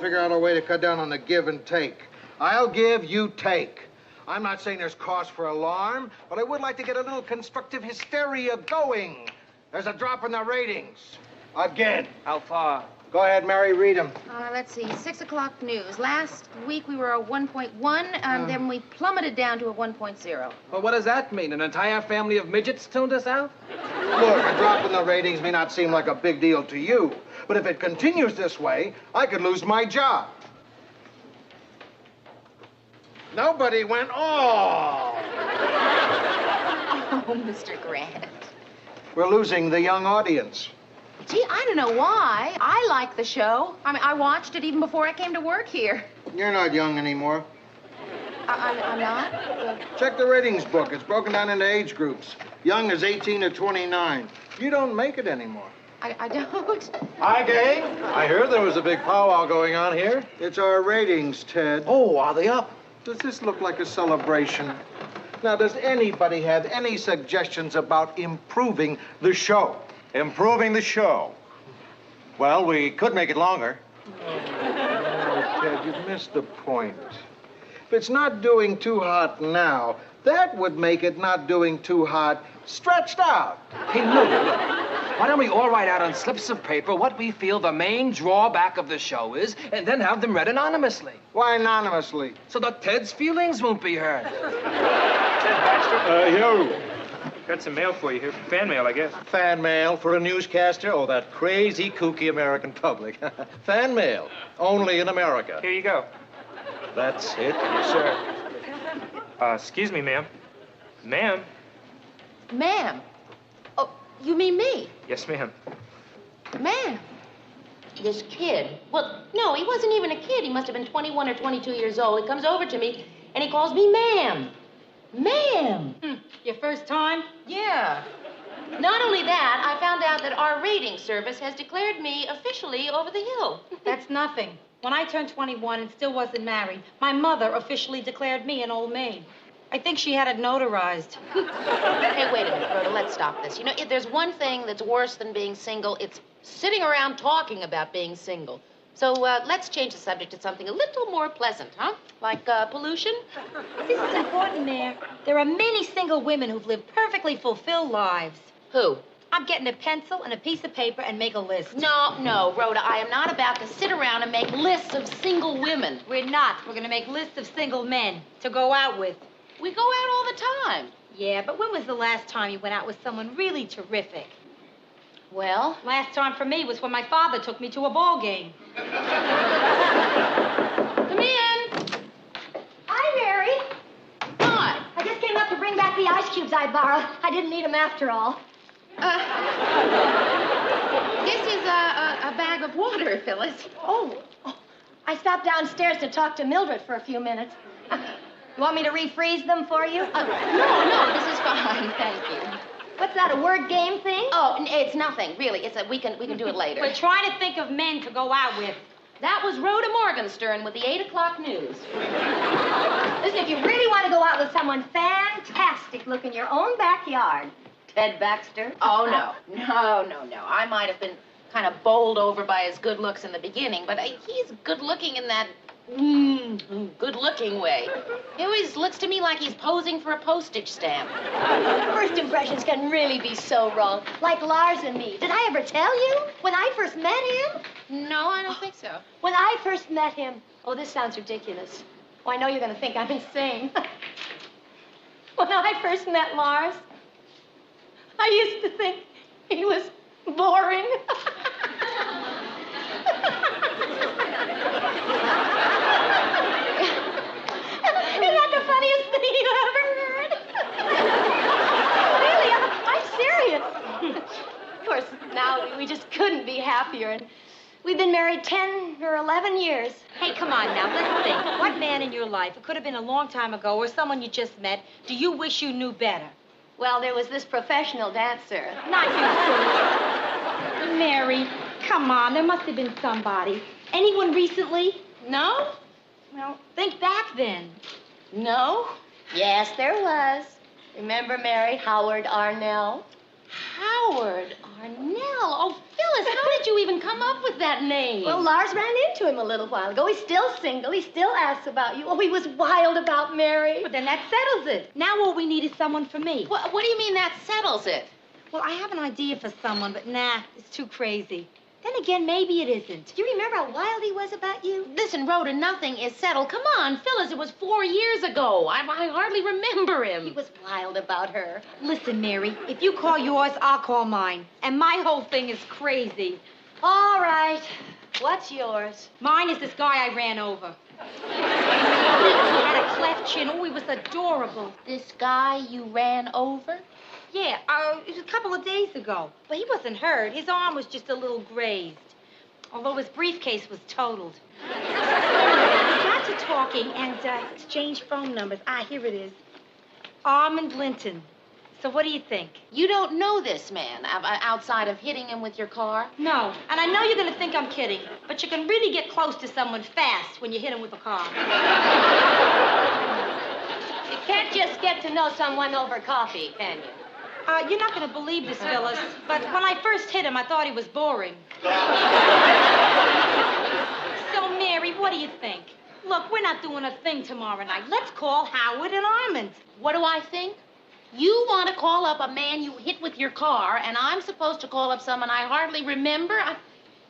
figure out a way to cut down on the give and take. I'll give, you take. I'm not saying there's cause for alarm, but I would like to get a little constructive hysteria going. There's a drop in the ratings. Again. How far? Go ahead, Mary, read them. Let's see, 6 o'clock news. Last week we were a 1.1, and then we plummeted down to a 1.0. Well, what does that mean? An entire family of midgets tuned us out? Look, a drop in the ratings may not seem like a big deal to you, but if it continues this way, I could lose my job. Nobody went, oh! Oh, Mr. Grant. We're losing the young audience. Gee, I don't know why. I like the show. I mean, I watched it even before I came to work here. You're not young anymore. I'm not? Check the ratings book. It's broken down into age groups. Young is 18 to 29. You don't make it anymore. I don't. Hi, gang. I heard there was a big powwow going on here. It's our ratings, Ted. Oh, are they up? Does this look like a celebration? Now, does anybody have any suggestions about improving the show? Improving the show. Well, we could make it longer. Oh, Ted, you've missed the point. If it's not doing too hot now, that would make it not doing too hot stretched out. Hey, look. Why don't we all write out on slips of paper what we feel the main drawback of the show is, and then have them read anonymously? Why anonymously? So that Ted's feelings won't be hurt. Ted Baxter? Yo. Got some mail for you here. Fan mail, I guess. Fan mail for a newscaster? Oh, that crazy, kooky American public. Fan mail. Only in America. Here you go. That's it? Sir. Excuse me, ma'am. Ma'am? Ma'am. Oh, you mean me? Yes, ma'am. Ma'am. This kid, well, no, he wasn't even a kid. He must have been 21 or 22 years old. He comes over to me, and he calls me ma'am. Ma'am. Your first time? Yeah. Not only that, I found out that our rating service has declared me officially over the hill. That's nothing. When I turned 21 and still wasn't married, my mother officially declared me an old maid. I think she had it notarized. Hey, wait a minute, Rhoda. Let's stop this. You know, if there's one thing that's worse than being single, it's sitting around talking about being single. So let's change the subject to something a little more pleasant, huh? Like pollution? This is important, Mayor. There are many single women who've lived perfectly fulfilled lives. Who? I'm getting a pencil and a piece of paper and make a list. No, Rhoda, I am not about to sit around and make lists of single women. We're not. We're going to make lists of single men to go out with. We go out all the time. Yeah, but when was the last time you went out with someone really terrific? Well? Last time for me was when my father took me to a ball game. Come in. Hi, Mary. Hi. I just came up to bring back the ice cubes I borrowed. I didn't need them after all. This is a bag of water, Phyllis. Oh, I stopped downstairs to talk to Mildred for a few minutes. You want me to refreeze them for you? No, this is fine, thank you. What's that, a word game thing? Oh, it's nothing, really. We can do it later. We're trying to think of men to go out with. That was Rhoda Morgenstern with the 8 o'clock news. Listen, if you really want to go out with someone fantastic, look in your own backyard. Ted Baxter? Oh, no. I might have been kind of bowled over by his good looks in the beginning, but he's good-looking in that good-looking way. He always looks to me like he's posing for a postage stamp. First impressions can really be so wrong. Like Lars and me. Did I ever tell you? When I first met him? No, I don't think so. When I first met him... Oh, this sounds ridiculous. Oh, I know you're going to think I'm insane. When I first met Lars, I used to think he was boring. Isn't that the funniest thing you ever heard? Really, I'm serious. Of course, now we just couldn't be happier. And we've been married 10 or 11 years. Hey, come on now, let's think. What man in your life, it could have been a long time ago, or someone you just met, do you wish you knew better? Well, there was this professional dancer. Not you, silly. Mary, come on, there must have been somebody. Anyone recently? No? Well, think back then. No? Yes, there was. Remember, Mary, Howard Arnell? Howard Arnell. Oh, Phyllis, how did you even come up with that name? Well, Lars ran into him a little while ago. He's still single. He still asks about you. Oh, he was wild about Mary. But then that settles it. Now all we need is someone for me. What do you mean that settles it? Well, I have an idea for someone, but nah, it's too crazy. Then again, maybe it isn't. Do you remember how wild he was about you? Listen, Rhoda, nothing is settled. Come on, Phyllis, it was 4 years ago. I hardly remember him. He was wild about her. Listen, Mary, if you call yours, I'll call mine. And my whole thing is crazy. All right. What's yours? Mine is this guy I ran over. He had a cleft chin. Oh, he was adorable. This guy you ran over? Yeah, it was a couple of days ago. But he wasn't hurt. His arm was just a little grazed. Although his briefcase was totaled. We got to talking and exchanged phone numbers. Here it is. Armand Linton. So what do you think? You don't know this man outside of hitting him with your car? No. And I know you're going to think I'm kidding, but you can really get close to someone fast when you hit him with a car. You can't just get to know someone over coffee, can you? You're not going to believe this, Phyllis, but when I first hit him, I thought he was boring. So, Mary, what do you think? Look, we're not doing a thing tomorrow night. Let's call Howard and Armand. What do I think? You want to call up a man you hit with your car, and I'm supposed to call up someone I hardly remember?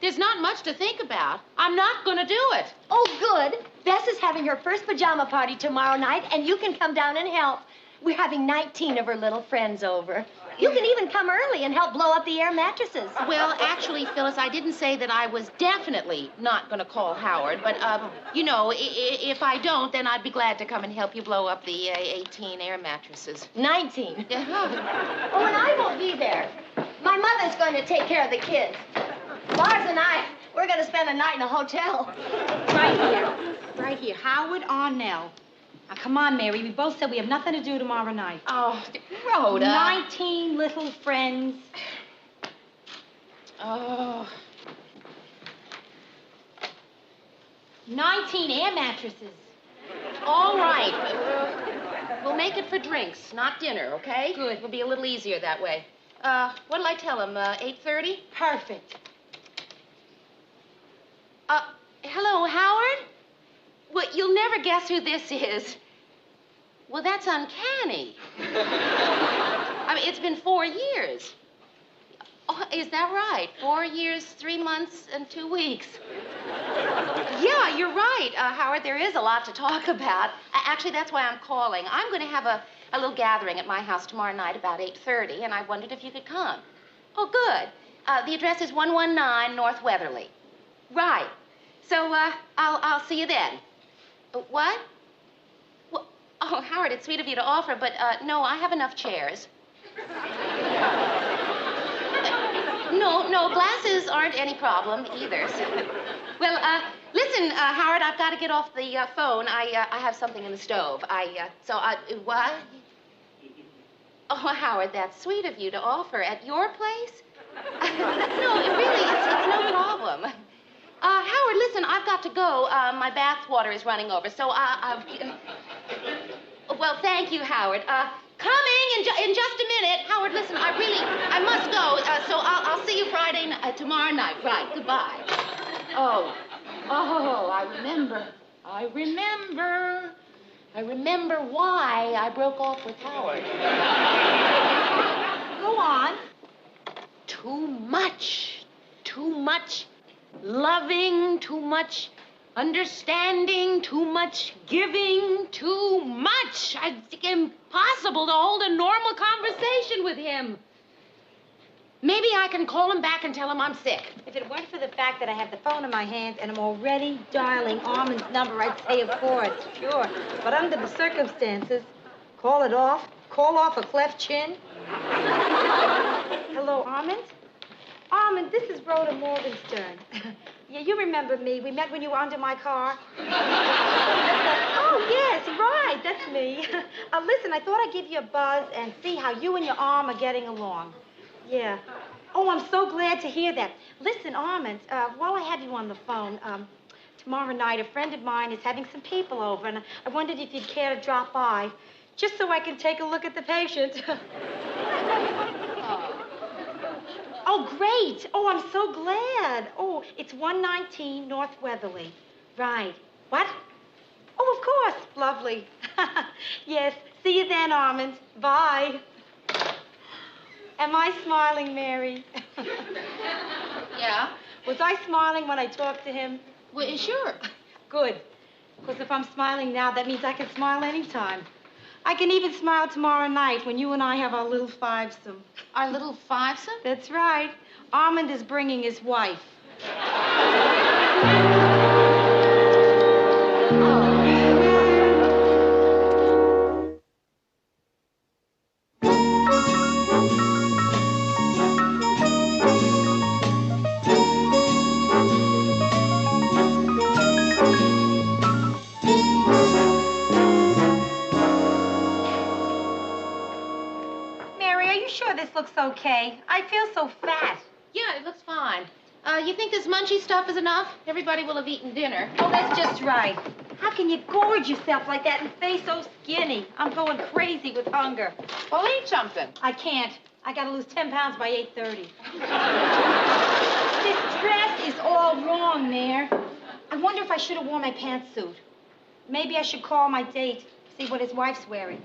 There's not much to think about. I'm not going to do it. Oh, good. Bess is having her first pajama party tomorrow night, and you can come down and help. We're having 19 of her little friends over. You can even come early and help blow up the air mattresses. Well, actually, Phyllis, I didn't say that I was definitely not going to call Howard, but, you know, if I don't, then I'd be glad to come and help you blow up the 18 air mattresses. 19. Yeah. Oh, and I won't be there. My mother's going to take care of the kids. Lars and we're going to spend the night in a hotel. Right here. Right here. Howard Arnell. Now, come on, Mary. We both said we have nothing to do tomorrow night. Oh, Rhoda. 19 little friends. Oh. 19 air mattresses. All right. We'll make it for drinks, not dinner, okay? Good. It'll be a little easier that way. What'll I tell him, 8:30? Perfect. Hello, Howard? Well, you'll never guess who this is. Well, that's uncanny. I mean, it's been 4 years. Oh, is that right? 4 years, 3 months, and 2 weeks. Yeah, you're right, Howard. There is a lot to talk about. Actually, that's why I'm calling. I'm going to have a little gathering at my house tomorrow night about 8:30, and I wondered if you could come. Oh, good. The address is 119 North Weatherly. Right. So, I'll see you then. What? Well, oh, Howard, it's sweet of you to offer, but, no, I have enough chairs. No, glasses aren't any problem either. So. Well, listen, Howard, I've got to get off the phone. I have something in the stove. What? Oh, Howard, that's sweet of you to offer. At your place? No, it's no problem. Howard, listen, I've got to go. My bath water is running over, so well, thank you, Howard. Coming in just a minute. Howard, listen, I must go, so I'll see you tomorrow night. Right, goodbye. Oh, I remember why I broke off with Howard. Go on. Too much loving, too much understanding, too much giving, too much. It's impossible to hold a normal conversation with him. Maybe I can call him back and tell him I'm sick. If it weren't for the fact that I have the phone in my hand and I'm already dialing Armand's number, I'd say, of course, sure. But under the circumstances, call off a cleft chin. Hello, Armand? Armand, this is Rhoda Morgenstern. Yeah, you remember me. We met when you were under my car. Oh, yes, right, that's me. Listen, I thought I'd give you a buzz and see how you and your arm are getting along. Yeah. Oh, I'm so glad to hear that. Listen, Armand, while I have you on the phone, tomorrow night a friend of mine is having some people over, and I wondered if you'd care to drop by, just so I can take a look at the patient. Oh, great. Oh, I'm so glad. Oh, it's 119 North Weatherly. Right. What? Oh, of course. Lovely. Yes. See you then, Armand. Bye. Am I smiling, Mary? Yeah? Was I smiling when I talked to him? Well, sure. Good. Because if I'm smiling now, that means I can smile anytime. I can even smile tomorrow night when you and I have our little fivesome. Our little fivesome? That's right. Armand is bringing his wife. Mary, are you sure this looks okay? I feel so fat. Yeah, it looks fine. You think this munchy stuff is enough? Everybody will have eaten dinner. Oh, that's just right. How can you gorge yourself like that and stay so skinny? I'm going crazy with hunger. Well, eat something. I can't. I gotta lose 10 pounds by 8:30. This dress is all wrong, Mayor. I wonder if I should have worn my pantsuit. Maybe I should call my date, see what his wife's wearing.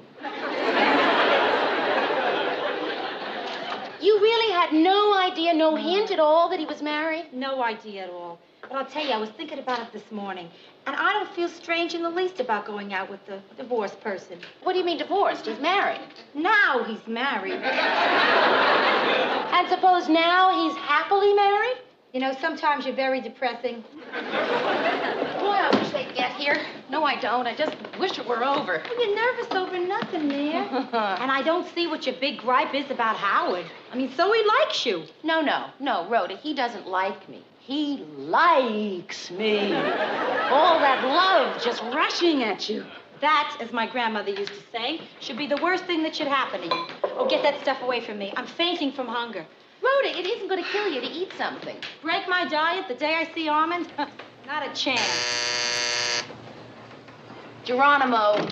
You really had no idea, no hint at all that he was married? No idea at all. But I'll tell you, I was thinking about it this morning, and I don't feel strange in the least about going out with the divorced person. What do you mean divorced? He's married. Now he's married. And suppose now he's happily married? You know, sometimes you're very depressing. Boy, I wish they'd get here. No, I don't. I just wish it were over. Well, you're nervous over nothing, Mayor. And I don't see what your big gripe is about Howard. I mean, so he likes you. No, Rhoda, he doesn't like me. He likes me. All that love just rushing at you. That, as my grandmother used to say, should be the worst thing that should happen to you. Oh, get that stuff away from me. I'm fainting from hunger. Rhoda, it isn't going to kill you to eat something. Break my diet the day I see Armand? Not a chance. Geronimo.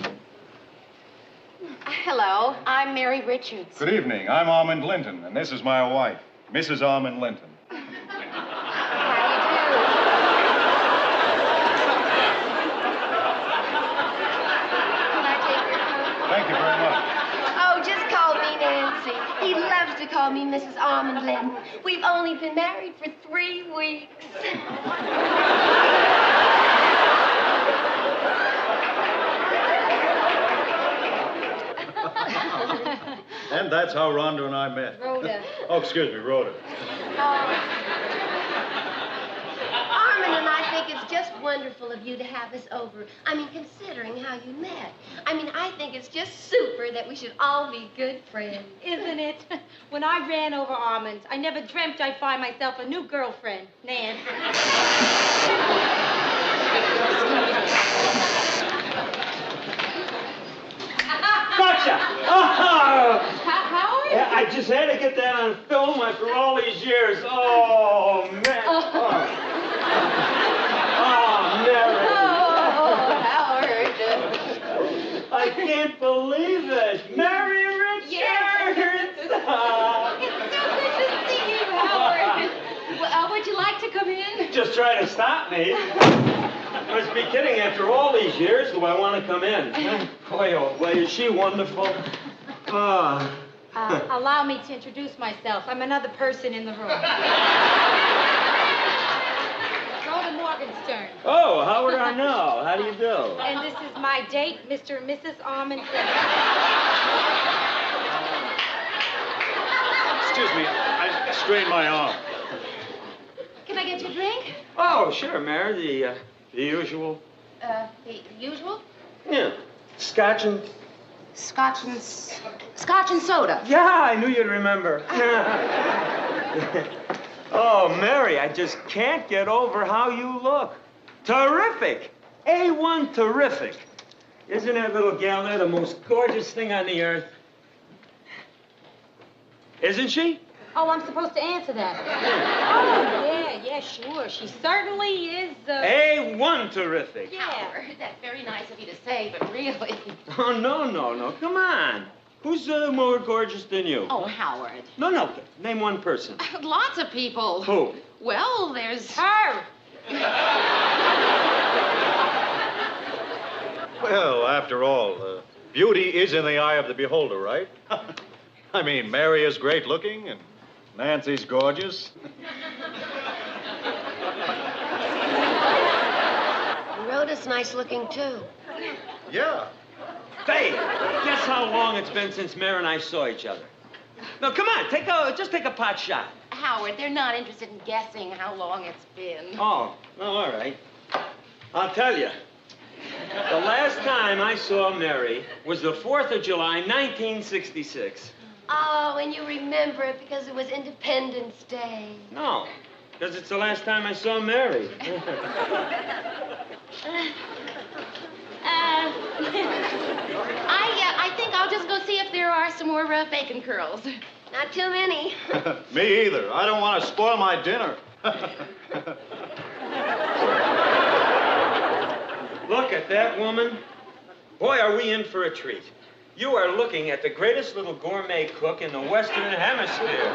Hello, I'm Mary Richards. Good evening. I'm Armand Linton, and this is my wife, Mrs. Armand Linton. Thank you very much. Oh, just call me Nancy. He loves to call me Mrs. Armand Linton. We've only been married for 3 weeks. And that's how Rhonda and I met. Rhoda. Oh, excuse me, Rhoda. Armand and I think it's just wonderful of you to have us over. I mean, considering how you met. I mean, I think it's just super that we should all be good friends. Isn't it? When I ran over Armand, I never dreamt I'd find myself a new girlfriend, Nan. Gotcha! Oh! Howard? Yeah, I just had to get that on film after all these years. Oh, man. Oh, Mary. Oh, Howard. I can't believe it. Mary Richards! Yes. It's so good to see you, Howard. Well, would you like to come in? Just try to stop me. Must be kidding. After all these years, do I want to come in? Boy, oh boy, is she wonderful. Allow me to introduce myself. I'm another person in the room. Rhoda Morgenstern. Oh, how would I know? How do you do? And this is my date, Mr. and Mrs. Armand. Excuse me, I strained my arm. Can I get you a drink? Oh, sure, Mary. The usual. The usual? Yeah. Scotch and Scotch and soda. Yeah, I knew you'd remember. Oh, Mary, I just can't get over how you look. Terrific. A1 terrific. Isn't that little gal there the most gorgeous thing on the earth? Isn't she? Oh, I'm supposed to answer that. Oh, yeah, sure. She certainly is, A1 terrific. Yeah. Howard, that's very nice of you to say, but really. Oh, no. Come on. Who's more gorgeous than you? Oh, Howard. No. Name one person. Lots of people. Who? Well, there's... Her. Well, after all, beauty is in the eye of the beholder, right? I mean, Mary is great looking and Nancy's gorgeous. Rhoda's nice looking, too. Yeah. Hey, guess how long it's been since Mary and I saw each other? No, come on, just take a pot shot. Howard, they're not interested in guessing how long it's been. Oh, well, all right. I'll tell you. The last time I saw Mary was the 4th of July, 1966. Oh, and you remember it because it was Independence Day. No, because it's the last time I saw Mary. I think I'll just go see if there are some more bacon curls. Not too many. Me either. I don't want to spoil my dinner. Look at that woman. Boy, are we in for a treat. You are looking at the greatest little gourmet cook in the Western Hemisphere.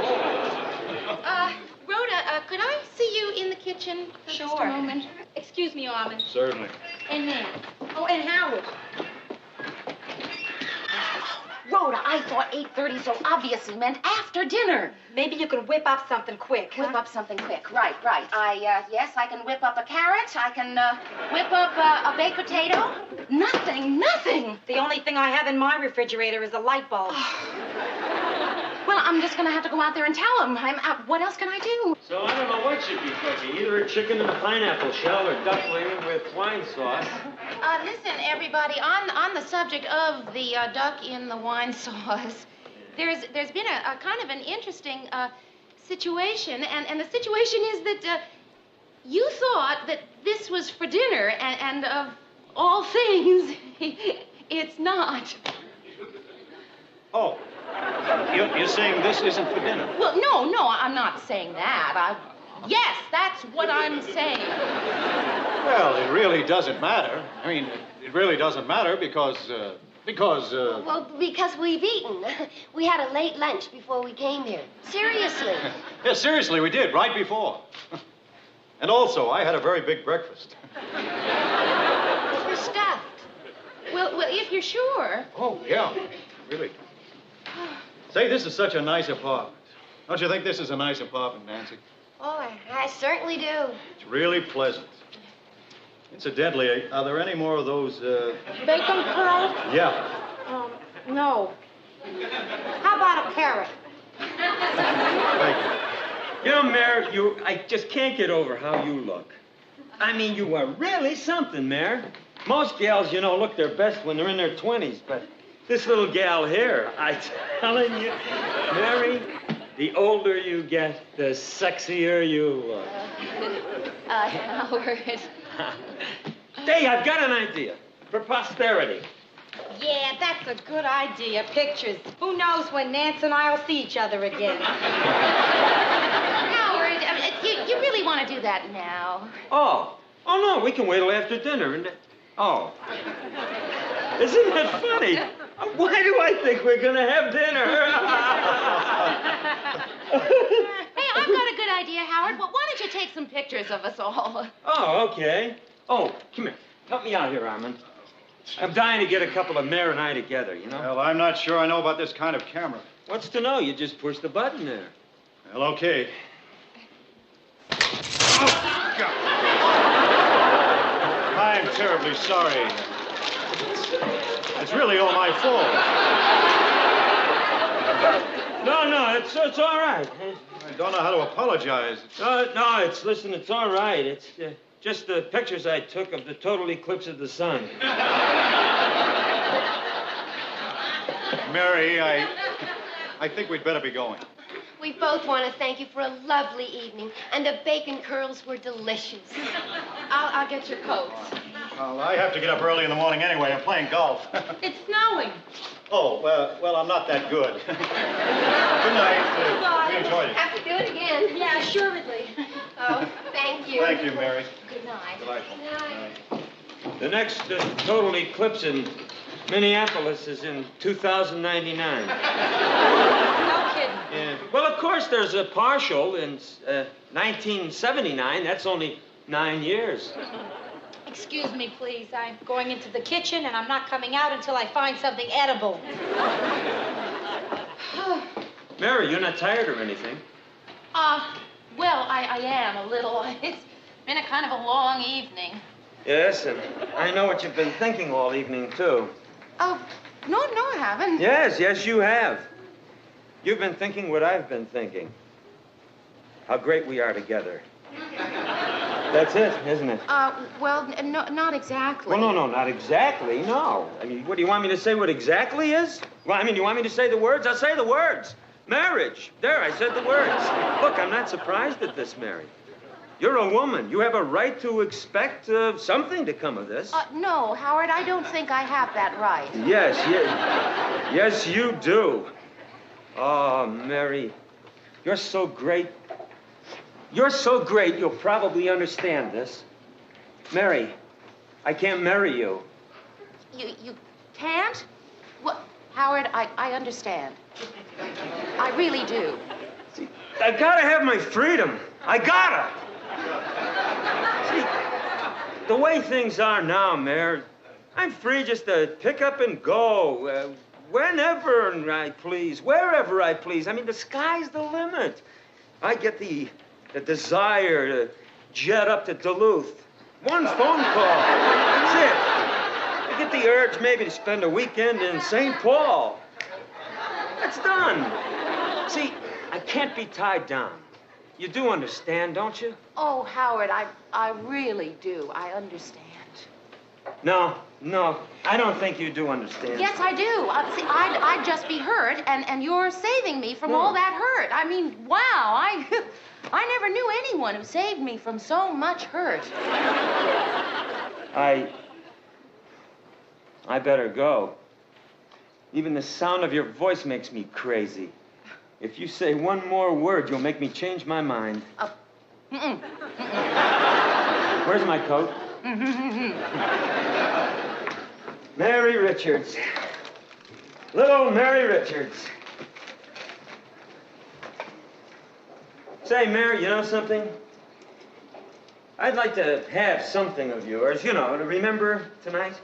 Rhoda, could I see you in the kitchen for just a moment? Excuse me, Armin. Certainly. And Nan. Oh, and Howard. Rhoda, I thought 8:30 so obviously meant after dinner. Maybe you can whip up something quick, huh? Whip up something quick. Right. Yes, I can whip up a carrot. I can whip up a baked potato. Nothing. The only thing I have in my refrigerator is a light bulb. Well, I'm just going to have to go out there and tell him. What else can I do? So I don't know what should be cooking. Either a chicken in a pineapple shell or duckling with wine sauce. Listen, everybody, on the subject of the duck in the wine sauce, there's been a kind of an interesting situation, and the situation is that you thought that this was for dinner, and of all things, it's not. Oh, you're saying this isn't for dinner? Well, no, I'm not saying that. Yes, that's what I'm saying. Well, it really doesn't matter. I mean, it really doesn't matter because... Well, because we've eaten. We had a late lunch before we came here. Seriously. Yeah, seriously, we did, right before. And also, I had a very big breakfast. We're stuffed. Well, if you're sure. Oh, yeah, really. Say, this is such a nice apartment. Don't you think this is a nice apartment, Nancy? Oh, I certainly do. It's really pleasant. Incidentally, are there any more of those, Bacon curls? Yeah. No. How about a carrot? Thank you. You know, Mare, I just can't get over how you look. I mean, you are really something, Mare. Most gals, look their best when they're in their 20s, but this little gal here, I'm telling you, Mary, the older you get, the sexier you look. Howard. Hey, I've got an idea for posterity. Yeah, that's a good idea. Pictures. Who knows when Nance and I'll see each other again. Howard, you really want to do that now? Oh, no, we can wait till after dinner. Oh. Isn't that funny? Why do I think we're going to have dinner? Hey, I've got a good idea, Howard. Well, why don't you take some pictures of us all? Oh, okay. Oh, come here. Help me out here, Armin. I'm dying to get a couple of Mare and I together, Well, I'm not sure I know about this kind of camera. What's to know? You just push the button there. Well, okay. Oh, God. I'm terribly sorry. It's really all my fault. No, it's all right. I don't know how to apologize. Listen, it's all right. It's just the pictures I took of the total eclipse of the sun. Mary, I think we'd better be going. We both want to thank you for a lovely evening, and the bacon curls were delicious. I'll get your coats. Well, I have to get up early in the morning anyway. I'm playing golf. It's snowing. Oh, well, I'm not that good. Good night. We enjoyed it. Have to do it again. Yeah, assuredly. Oh, thank you. Thank you, Mary. Good night. Delightful. Good night. The next total eclipse in Minneapolis is in 2099. No kidding. Yeah. Well, of course, there's a partial in 1979. That's only 9 years. Excuse me, please. I'm going into the kitchen, and I'm not coming out until I find something edible. Mary, you're not tired or anything? Well, I am a little. It's been a kind of a long evening. Yes, and I know what you've been thinking all evening, too. Oh, no, I haven't. Yes, you have. You've been thinking what I've been thinking. How great we are together. That's it, isn't it? Well, no, not exactly. Well, no, not exactly, no. I mean, what, do you want me to say what exactly is? Well, I mean, you want me to say the words? I'll say the words. Marriage. There, I said the words. Look, I'm not surprised at this, Mary. You're a woman. You have a right to expect something to come of this. No, Howard, I don't think I have that right. Yes, you do. Oh, Mary, you're so great. You're so great, you'll probably understand this. Mary, I can't marry you. You can't? Well, Howard, I understand. I really do. See, I gotta have my freedom. I gotta. See, the way things are now, Mary, I'm free just to pick up and go whenever I please, wherever I please. I mean, the sky's the limit. I get the desire to jet up to Duluth. One phone call. That's it. I get the urge maybe to spend a weekend in St. Paul. That's done. See, I can't be tied down. You do understand, don't you? Oh, Howard, I really do. I understand. No, I don't think you do understand. Yes, I do. See, I'd just be hurt, and you're saving me from all that hurt. I mean, wow, I never knew anyone who saved me from so much hurt. I better go. Even the sound of your voice makes me crazy. If you say one more word, you'll make me change my mind. Where's my coat? Mary Richards. Little Mary Richards. Say, Mary, you know something? I'd like to have something of yours, you know, to remember tonight.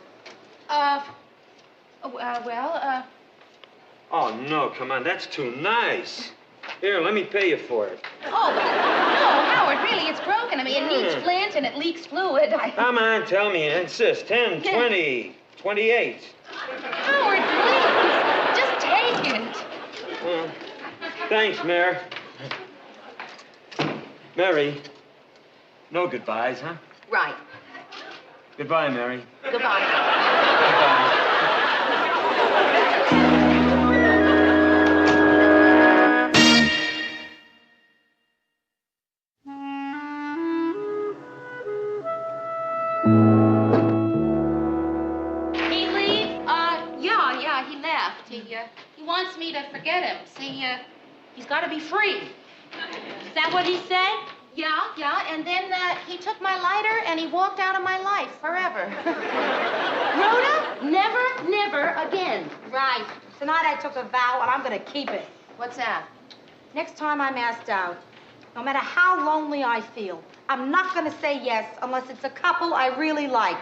Oh, no, come on, that's too nice. Here, let me pay you for it. Oh, no, Howard, really, it's broken. I mean, it needs flint and it leaks fluid. Come on, tell me, I insist. 10, 20, 28. Howard, please, just take it. Thanks, Mary. Mary, no goodbyes, huh? Right. Goodbye, Mary. Goodbye. Goodbye. He wants me to forget him. See, he's got to be free. Is that what he said? Yeah, and then he took my lighter and he walked out of my life forever. Rhoda, never again. Right. Tonight I took a vow and I'm going to keep it. What's that? Next time I'm asked out, no matter how lonely I feel, I'm not going to say yes unless it's a couple I really like.